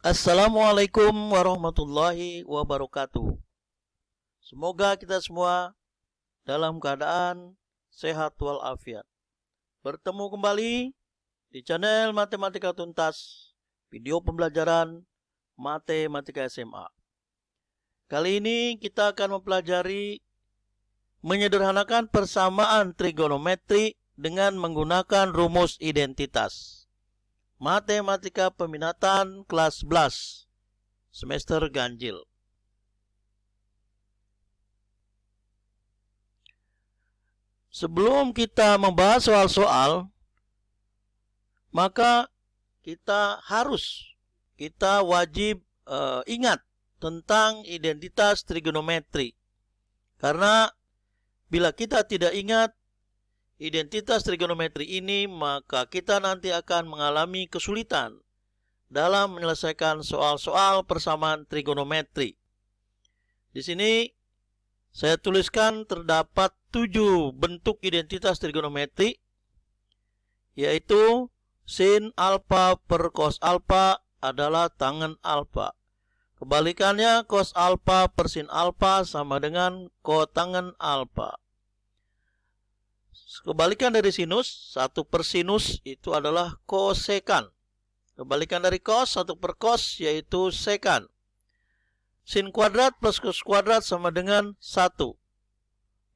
Assalamualaikum warahmatullahi wabarakatuh. Semoga kita semua dalam keadaan sehat walafiat. Bertemu kembali di channel Matematika Tuntas, video pembelajaran Matematika SMA. Kali ini kita akan mempelajari menyederhanakan persamaan trigonometri dengan menggunakan rumus identitas. Matematika Peminatan kelas 11 semester ganjil. Sebelum kita membahas soal-soal, maka kita wajib ingat tentang identitas trigonometri. Karena bila kita tidak ingat identitas trigonometri ini, maka kita nanti akan mengalami kesulitan dalam menyelesaikan soal-soal persamaan trigonometri. Di sini saya tuliskan terdapat 7 bentuk identitas trigonometri, yaitu sin alfa per cos alfa adalah tangen alfa. Kebalikannya, cos alfa per sin alfa sama dengan kotangen alfa. Kebalikan dari sinus, 1 per sinus itu adalah kosekan. Kebalikan dari cos, 1 per cos yaitu sekan. Sin kuadrat plus cos kuadrat sama dengan 1.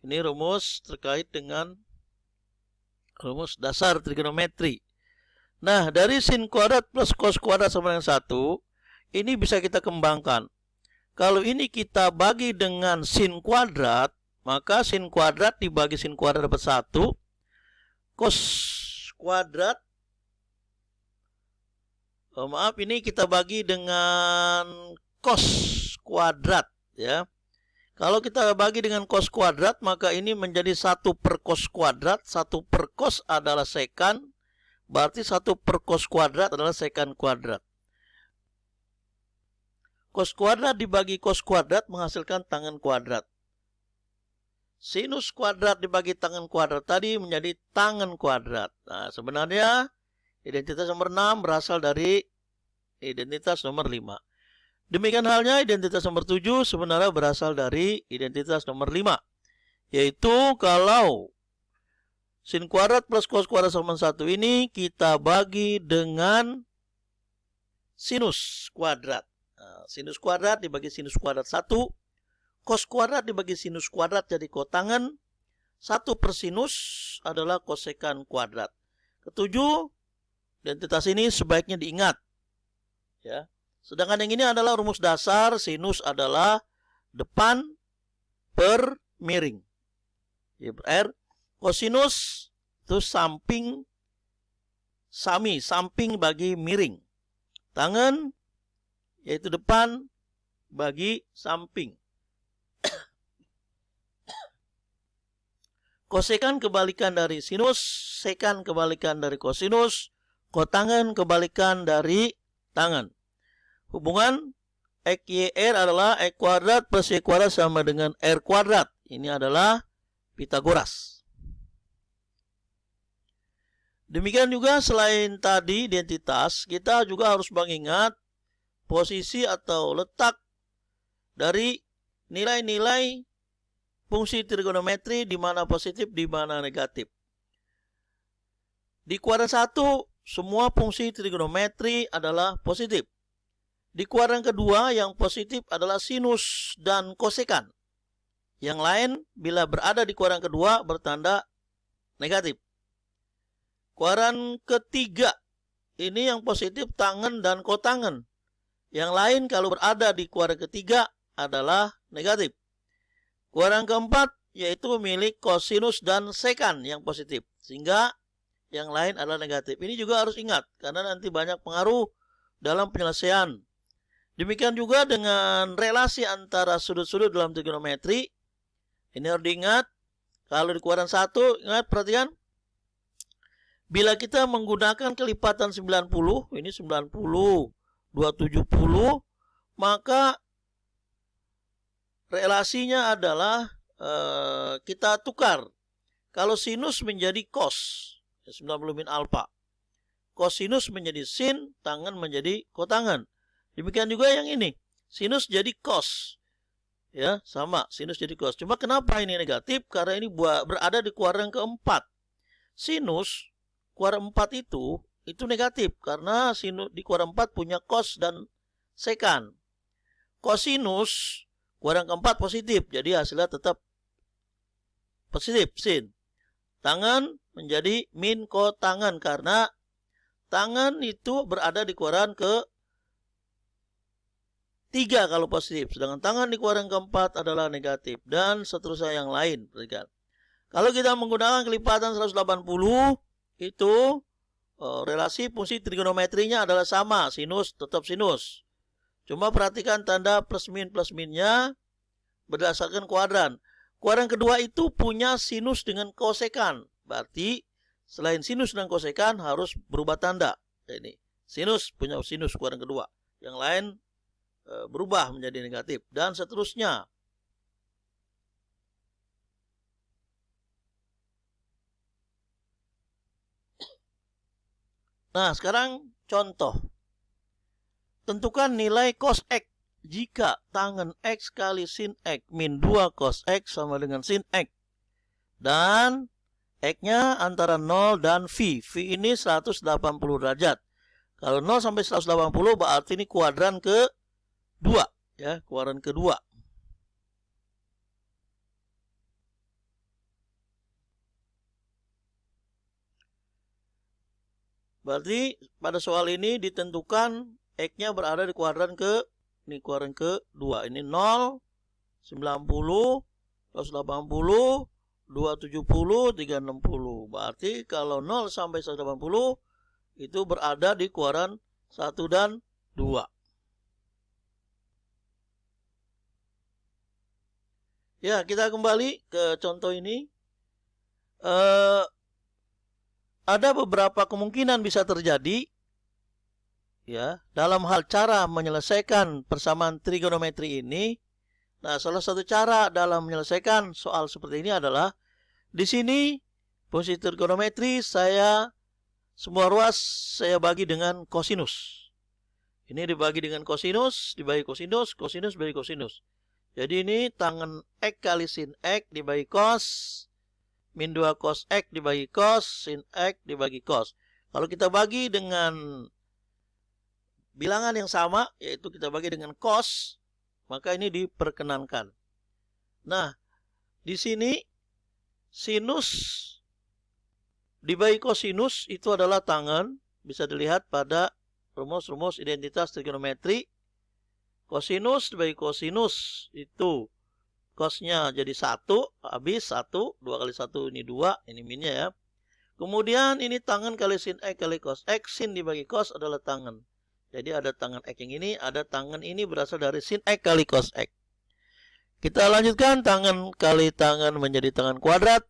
Ini rumus terkait dengan rumus dasar trigonometri. Nah, dari sin kuadrat plus cos kuadrat sama dengan 1, ini bisa kita kembangkan. Kalau ini kita bagi dengan sin kuadrat, maka sin kuadrat dibagi sin kuadrat dapat 1. Cos kuadrat, ini kita bagi dengan cos kuadrat, ya. Kalau kita bagi dengan cos kuadrat, maka ini menjadi 1 per cos kuadrat. 1 per cos adalah sekan, berarti 1 per cos kuadrat adalah sekan kuadrat. Cos kuadrat dibagi cos kuadrat menghasilkan tangen kuadrat. Sinus kuadrat dibagi tangen kuadrat tadi menjadi tangen kuadrat. Nah, sebenarnya identitas nomor 6 berasal dari identitas nomor 5. Demikian halnya identitas nomor 7 sebenarnya berasal dari identitas nomor 5. Yaitu kalau sin kuadrat plus cos kuadrat sama 1 ini kita bagi dengan sinus kuadrat. Nah, sinus kuadrat dibagi sinus kuadrat 1. Cos kuadrat dibagi sinus kuadrat jadi kotangen. 1 per sinus adalah kosekan kuadrat. Ketujuh, identitas ini sebaiknya diingat, ya. Sedangkan yang ini adalah rumus dasar. Sinus adalah depan per miring. Ya, kosinus itu samping bagi miring. Tangen yaitu depan bagi samping. Kosekan kebalikan dari sinus, sekan kebalikan dari kosinus, kotangen kebalikan dari tangen. Hubungan X, Y, R adalah X kuadrat plus Y kuadrat sama dengan R kuadrat. Ini adalah Pitagoras. Demikian juga selain tadi identitas, kita juga harus mengingat posisi atau letak dari nilai-nilai fungsi trigonometri, di mana positif, di mana negatif. Di kuadran 1, semua fungsi trigonometri adalah positif. Di kuadran kedua, yang positif adalah sinus dan kosekan. Yang lain, bila berada di kuadran kedua, bertanda negatif. Kuadran ketiga, ini yang positif tangen dan kotangen. Yang lain, kalau berada di kuadran ketiga, adalah negatif. Kuadran keempat yaitu milik kosinus dan sekan yang positif, sehingga yang lain adalah negatif. Ini juga harus ingat karena nanti banyak pengaruh dalam penyelesaian. Demikian juga dengan relasi antara sudut-sudut dalam trigonometri. Ini harus diingat. Kalau di kuadran 1, ingat, perhatikan. Bila kita menggunakan kelipatan 90, ini 90, 270, maka relasinya adalah kita tukar. Kalau sinus menjadi cos, 90 min alfa. Kosinus menjadi sin, tangen menjadi kotangen. Demikian juga yang ini. Sinus jadi cos. Ya, sama. Sinus jadi cos. Cuma kenapa ini negatif? Karena ini berada di kuadran keempat. Sinus, kuadran 4 itu negatif. Karena sinus di kuadran 4 punya cos dan sekan. Kosinus, kuadran keempat positif. Jadi hasilnya tetap positif, sin. Tangan menjadi min kotangan. Karena tangan itu berada di kuadran ke 3 kalau positif, sedangkan tangan di kuadran keempat adalah negatif, dan seterusnya yang lain. Kalau kita menggunakan kelipatan 180, itu relasi fungsi trigonometrinya adalah sama, sinus tetap sinus. Cuma perhatikan tanda plus minnya berdasarkan kuadran. Kuadran kedua itu punya sinus dengan kosekan, berarti selain sinus dan kosekan harus berubah tanda. Ini sinus punya sinus kuadran kedua, yang lain berubah menjadi negatif, dan seterusnya. Nah, sekarang contoh. Tentukan nilai cos X jika tangen X kali sin X min 2 cos X sama dengan sin X. Dan X-nya antara 0 dan V. V ini 180 derajat. Kalau 0 sampai 180 berarti ini kuadran ke 2, ya, kuadran kedua. Berarti pada soal ini ditentukan X-nya berada di kuadran ke, ini kuadran ke-2. Ini 0, 90, 180, 270, 360. Berarti kalau 0 sampai 180 itu berada di kuadran 1 dan 2. Ya, kita kembali ke contoh ini. Ada beberapa kemungkinan bisa terjadi, ya, dalam hal cara menyelesaikan persamaan trigonometri ini. Nah, salah satu cara dalam menyelesaikan soal seperti ini adalah di sini fungsi trigonometri semua ruas saya bagi dengan kosinus. Ini dibagi dengan kosinus, dibagi kosinus, kosinus bagi kosinus. Jadi ini tangen X kali sin X dibagi cos, min 2 cos X dibagi cos, sin X dibagi cos. Kalau kita bagi dengan bilangan yang sama, yaitu kita bagi dengan cos, maka ini diperkenankan. Nah, di sini sinus dibagi kosinus itu adalah tangen, bisa dilihat pada rumus-rumus identitas trigonometri. Kosinus dibagi kosinus itu cosnya jadi 1, habis 1, 2 kali 1 ini 2, ini minnya ya. Kemudian ini tangen kali sin X kali cos X, sin dibagi cos adalah tangen. Jadi ada tangen X yang ini, ada tangen ini berasal dari sin X kali cos X. Kita lanjutkan, tangen kali tangen menjadi tangen kuadrat.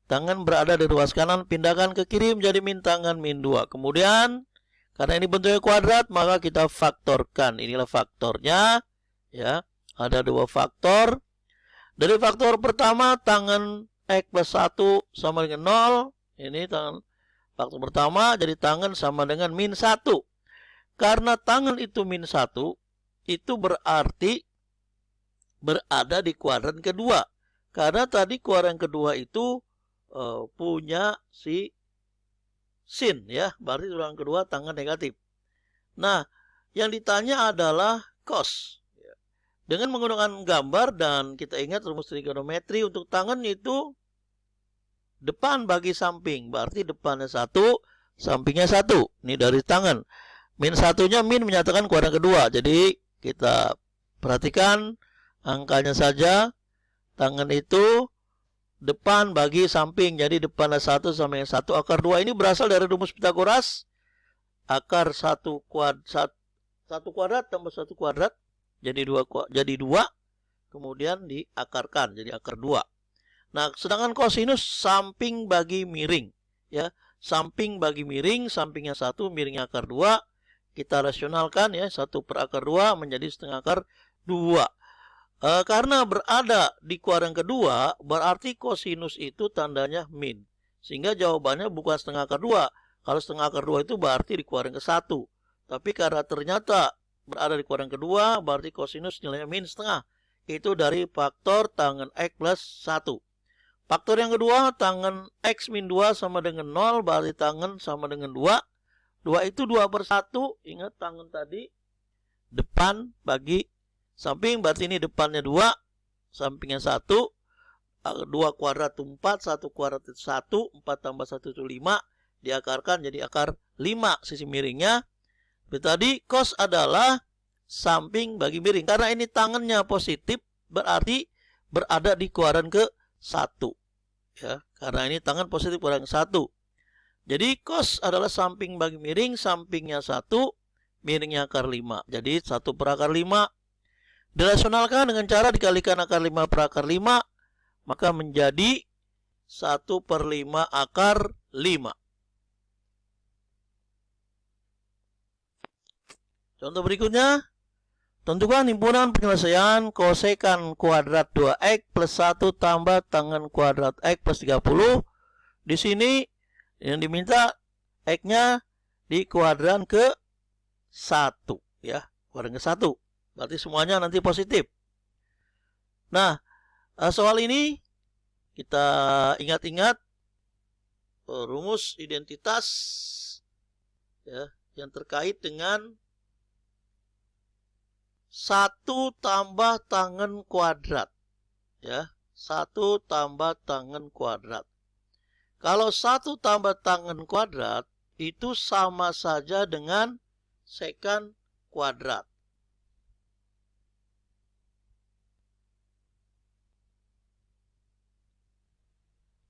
Tangen berada di ruas kanan, pindahkan ke kiri menjadi min tangen min 2. Kemudian karena ini bentuknya kuadrat, maka kita faktorkan. Inilah faktornya, ya. Ada 2 faktor. Dari faktor pertama, tangen X plus 1 sama dengan 0. Ini tangen faktor pertama, jadi tangen sama dengan min 1. Karena tangen itu min 1, itu berarti berada di kuadran kedua. Karena tadi kuadran kedua itu punya si sin, ya, berarti kuadran kedua tangen negatif. Nah, yang ditanya adalah cos. Dengan menggunakan gambar, dan kita ingat rumus trigonometri untuk tangen itu depan bagi samping, berarti depannya 1, sampingnya 1. Ini dari tangen. Min 1-nya min menyatakan kuadran kedua. Jadi kita perhatikan angkanya saja. Tangen itu depan bagi samping, jadi depannya 1 sama yang 1. Akar 2 ini berasal dari rumus Pitagoras. Akar 1 kuadrat tambah 1 kuadrat jadi 2, kemudian diakarkan jadi akar 2. Nah, sedangkan kosinus samping bagi miring, ya. Samping bagi miring, sampingnya 1, miringnya akar 2. Kita rasionalkan, ya, 1 per akar 2 menjadi setengah akar 2. Karena berada di kuadran kedua, berarti kosinus itu tandanya min. Sehingga jawabannya bukan setengah akar 2. Kalau setengah akar 2 itu berarti di kuadran ke-1. Tapi karena ternyata berada di kuadran kedua, berarti kosinus nilainya min setengah. Itu dari faktor tangen X plus 1. Faktor yang kedua, tangen X min 2 sama dengan 0, berarti tangen sama dengan 2. 2 itu 2/1, ingat tangen tadi, depan bagi samping, berarti ini depannya 2, sampingnya 1. 2 kuadrat itu 4, 1 kuadrat itu 1, 4 tambah 1 itu 5, diakarkan jadi akar 5 sisi miringnya. Tadi cos adalah samping bagi miring. Karena ini tangannya positif, berarti berada di kuadran ke 1. Ya, karena ini tangan positif kuadran ke 1. Jadi cos adalah samping bagi miring, sampingnya 1, miringnya akar 5. Jadi 1/5. Dirasionalkan dengan cara dikalikan akar 5 per akar 5, maka menjadi 1/5 akar 5. Contoh berikutnya, tentukan himpunan penyelesaian kosekan kuadrat 2x plus 1 tambah tangen kuadrat x plus 30. Di sini yang diminta x-nya di kuadran ke 1. Ya, kuadran ke 1. Berarti semuanya nanti positif. Nah, soal ini kita ingat-ingat rumus identitas ya, yang terkait dengan 1 tambah tangen kuadrat. Ya, 1 tambah tangen kuadrat. Kalau 1 tambah tangen kuadrat itu sama saja dengan sekan kuadrat.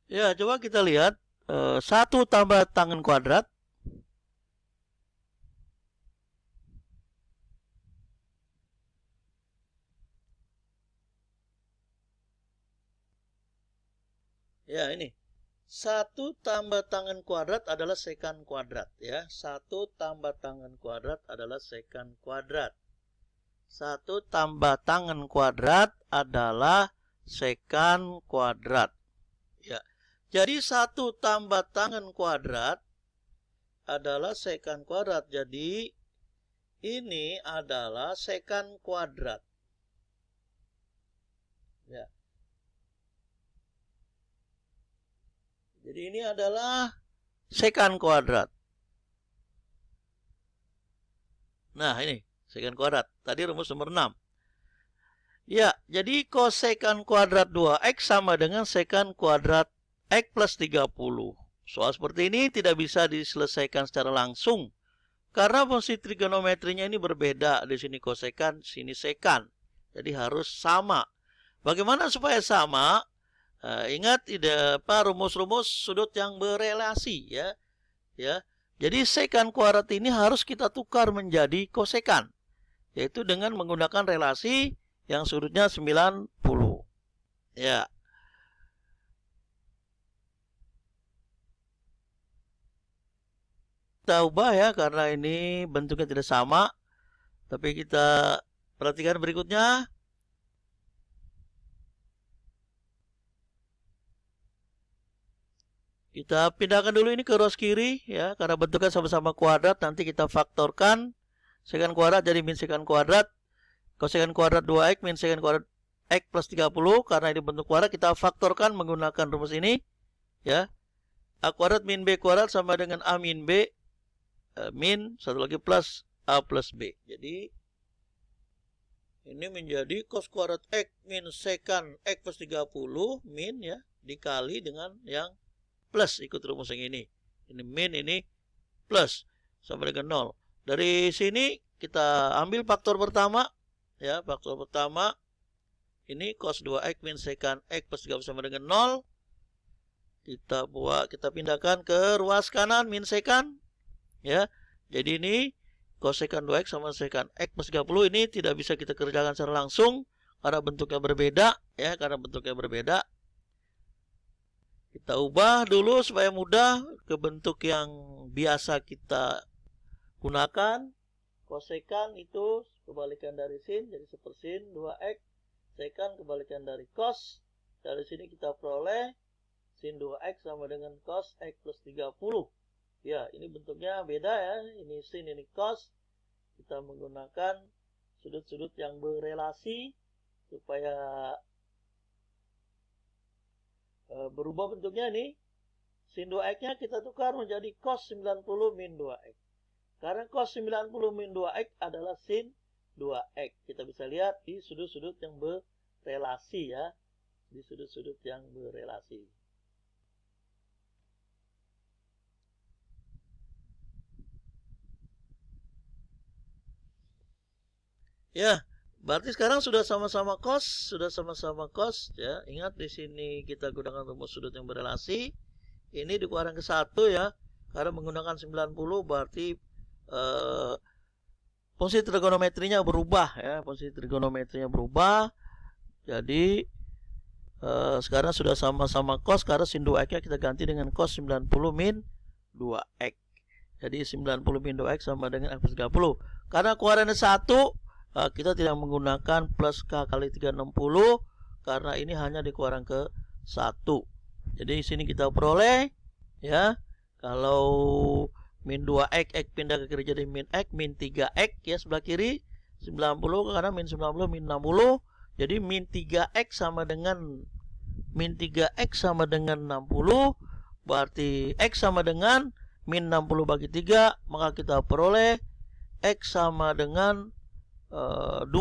Ya, coba kita lihat 1 tambah tangen kuadrat. Ya, ini 1 tambah tangen kuadrat adalah sekan kuadrat. Ya, 1 tambah tangen kuadrat adalah sekan kuadrat. 1 tambah tangen kuadrat adalah sekan kuadrat. Ya, jadi 1 tambah tangen kuadrat adalah sekan kuadrat. Jadi ini adalah sekan kuadrat. Ya. Jadi ini adalah sekan kuadrat. Nah, ini sekan kuadrat. Tadi rumus nomor 6. Ya, jadi kosekan kuadrat 2x sama dengan sekan kuadrat x plus 30. Soal seperti ini tidak bisa diselesaikan secara langsung. Karena fungsi trigonometrinya ini berbeda. Di sini kosekan, sini sekan. Jadi harus sama. Bagaimana supaya sama? Ingat rumus-rumus sudut yang berelasi ya. Ya. Jadi sekan kuadrat ini harus kita tukar menjadi kosekan, yaitu dengan menggunakan relasi yang sudutnya 90. Ya. Kita ubah ya karena ini bentuknya tidak sama. Tapi kita perhatikan berikutnya. Kita pindahkan dulu ini ke ruas kiri ya, karena bentuknya sama-sama kuadrat. Nanti kita faktorkan sekan kuadrat jadi min sekan kuadrat. Kosekan kuadrat 2x min sekan kuadrat x plus 30. Karena ini bentuk kuadrat, kita faktorkan menggunakan rumus ini ya. A kuadrat min b kuadrat sama dengan a min b min satu lagi plus a plus b. Jadi ini menjadi cos kuadrat x min sekan x plus 30 min ya dikali dengan yang plus, ikut rumus yang ini. Ini min, ini plus, sama dengan 0. Dari sini kita ambil faktor pertama. Ya, faktor pertama. Ini cos 2x min sekan x plus 30 sama dengan 0. Kita pindahkan ke ruas kanan min sekan. Ya, jadi ini cos sekan 2x sama sekan x plus 30 ini tidak bisa kita kerjakan secara langsung. Karena bentuknya berbeda. Ya, karena bentuknya berbeda. Kita ubah dulu supaya mudah ke bentuk yang biasa kita gunakan. Kosekan itu kebalikan dari sin, jadi sepersin 2x. Sekan kebalikan dari cos. Dari sini kita peroleh sin 2x sama dengan cos x plus 30. Ya, ini bentuknya beda ya. Ini sin, ini cos. kita menggunakan sudut-sudut yang berelasi supaya berubah bentuknya nih. Sin 2x-nya kita tukar menjadi cos 90 min 2x. Karena cos 90 min 2x adalah sin 2x. Kita bisa lihat di sudut-sudut yang berelasi ya. Di sudut-sudut yang berelasi. Ya, berarti sekarang sudah sama-sama cos, ya. Ingat di sini kita gunakan rumus sudut yang berelasi. Ini dikurangi ke 1 ya. Karena menggunakan 90 berarti fungsi trigonometrinya berubah ya. Fungsi trigonometrinya berubah. Jadi sekarang sudah sama-sama cos, karena sin 2x-nya kita ganti dengan cos 90 min 2x. Jadi 90 min 2x sama dengan x 30. Karena kuadrannya 1, kita tidak menggunakan plus K kali 360 karena ini hanya dikurangi ke 1. Jadi di sini kita peroleh ya, kalau min 2x, x pindah ke kiri jadi min x, min 3x ya sebelah kiri 90 karena min 90 min 60. Jadi min 3x sama dengan 60, berarti x sama dengan min 60 bagi 3, maka kita peroleh x sama dengan 20.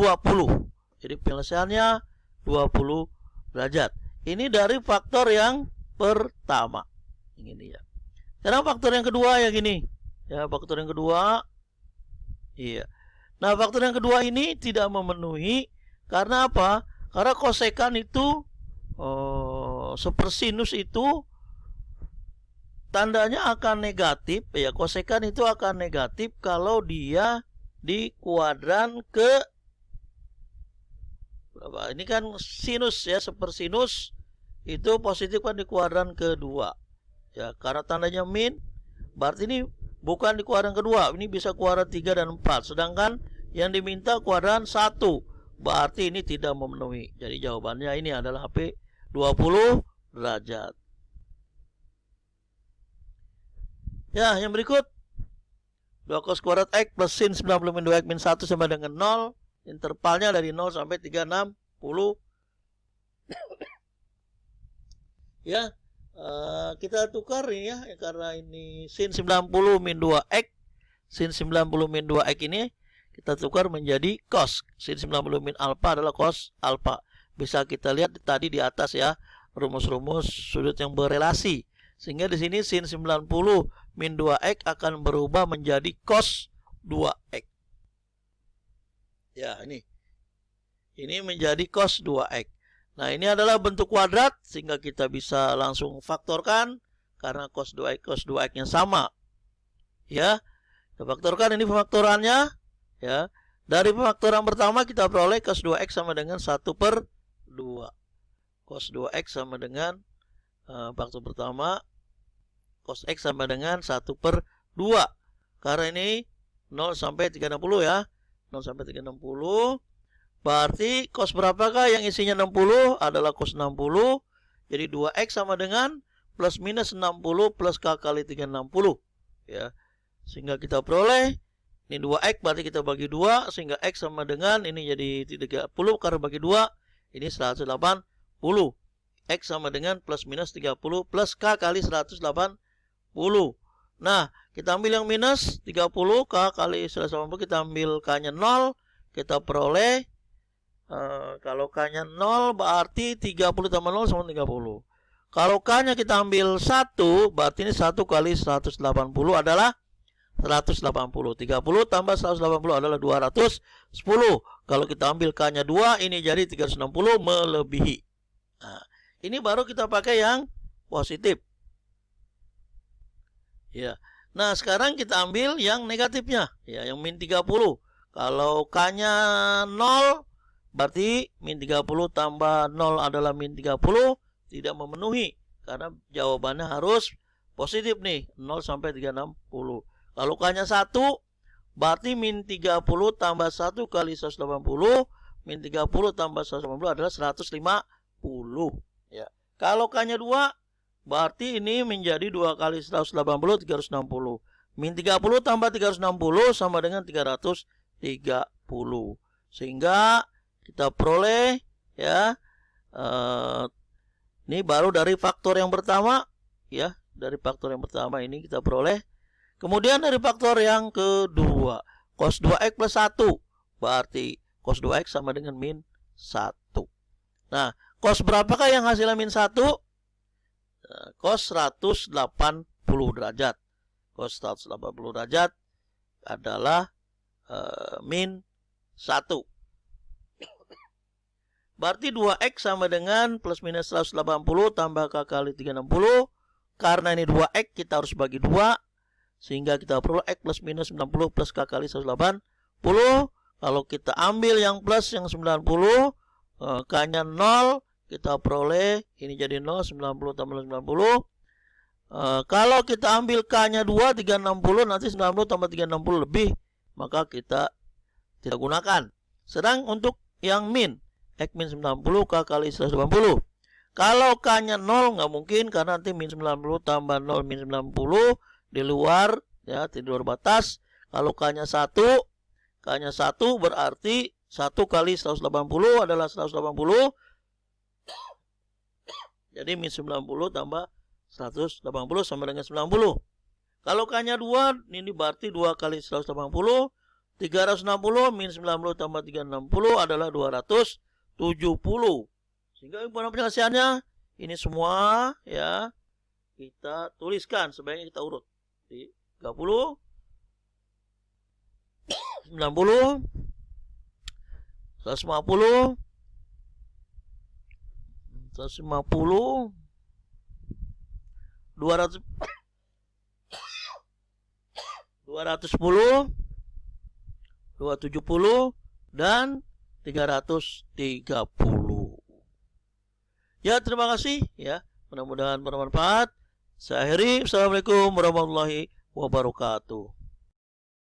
Jadi penyelesaiannya 20 derajat. Ini dari faktor yang pertama. Ini ya. Sekarang faktor yang kedua ya gini. Ya, faktor yang kedua. Iya. Nah, faktor yang kedua ini tidak memenuhi karena apa? Karena kosekan itu sepersinus itu tandanya akan negatif ya. Kosekan itu akan negatif kalau dia di kuadran ke berapa? Ini kan sinus ya, sepersinus itu positif kan di kuadran kedua. Ya, karena tandanya min, berarti ini bukan di kuadran kedua, ini bisa kuadran 3 dan 4. Sedangkan yang diminta kuadran 1. Berarti ini tidak memenuhi. Jadi jawabannya ini adalah HP 20 derajat. Ya, yang berikut 2 cos kuadrat x plus sin 90 min 2x min 1 sama dengan 0. Intervalnya dari 0 sampai 360. Ya, kita tukar ini ya, karena ini sin 90 min 2x. Sin 90 min 2x ini kita tukar menjadi cos. Sin 90 min alfa adalah cos alfa. Bisa kita lihat tadi di atas ya, rumus-rumus sudut yang berelasi. Sehingga di sini sin 90 min 2x akan berubah menjadi cos 2x. Ya, ini menjadi cos 2x. Nah, ini adalah bentuk kuadrat sehingga kita bisa langsung faktorkan karena cos 2x-nya sama. Ya. Kita faktorkan ini pemfaktorannya ya. Dari pemfaktoran pertama kita peroleh cos 2x sama dengan 1/2. Cos 2x sama dengan faktor pertama, cos x sama dengan 1/2. Karena ini 0 sampai 360 ya. 0 sampai 360. Berarti cos berapakah yang isinya 60? Adalah cos 60. Jadi 2x sama dengan plus minus 60 plus k kali 360. Ya. Sehingga kita peroleh ini 2x, berarti kita bagi 2 sehingga x sama dengan ini jadi 30 karena bagi 2 ini 180. X sama dengan plus minus 30 plus K kali 180. Nah, kita ambil yang minus 30, K kali 180, kita ambil K-nya 0. Kita peroleh, kalau K-nya 0 berarti 30 tambah 0 sama 30. Kalau K-nya kita ambil 1, berarti ini 1 kali 180 adalah 180. 30 tambah 180 adalah 210. Kalau kita ambil K-nya 2, ini jadi 360 melebihi. Nah, ini baru kita pakai yang positif. Ya. Nah, sekarang kita ambil yang negatifnya. Ya, yang min 30. Kalau K-nya 0, berarti min 30 tambah 0 adalah min 30. Tidak memenuhi. Karena jawabannya harus positif nih. 0 sampai 360. Kalau K-nya 1, berarti min 30 tambah 1 kali 180. Min 30 tambah 180 adalah 150. Ya. Kalau K-nya 2, berarti ini menjadi 2 kali 180, 360. Min 30 tambah 360 sama dengan 350. Sehingga kita peroleh ya, ini baru dari faktor yang pertama ya, dari faktor yang pertama ini kita peroleh. Kemudian dari faktor yang kedua, cos 2x plus 1 berarti cos 2x sama dengan min 1. Nah, cos berapakah yang hasilnya min 1? Cos 180 derajat. Cos 180 derajat adalah min 1. Berarti 2x sama dengan plus minus 180 tambah k kali 360. Karena ini 2x kita harus bagi 2. Sehingga kita perlu x plus minus 90 plus k kali 180. Kalau kita ambil yang plus yang 90, k-nya 0, kita peroleh ini jadi 0, 90 tambah 90. Kalau kita ambil k-nya 2, 360, nanti 90 tambah 360 lebih, maka kita tidak gunakan. Sedang untuk yang min, x min 90, k kali 180. Kalau k-nya 0, nggak mungkin, karena nanti min 90 tambah 0 min 90 di luar, ya, di luar batas. Kalau k-nya 1, k-nya 1 berarti 1 kali 180 adalah 180. Jadi min 90 tambah 180 sama dengan 90. Kalau k-nya 2, ini berarti 2 kali 180. 360 min 90 tambah 360 adalah 270. Sehingga penjelasannya ini semua ya kita tuliskan, sebaiknya kita urut. 30, 90, 150, 150, 200, 210, 270, dan 330. Ya, terima kasih ya. Mudah-mudahan bermanfaat. Saya akhiri. Assalamualaikum warahmatullahi wabarakatuh.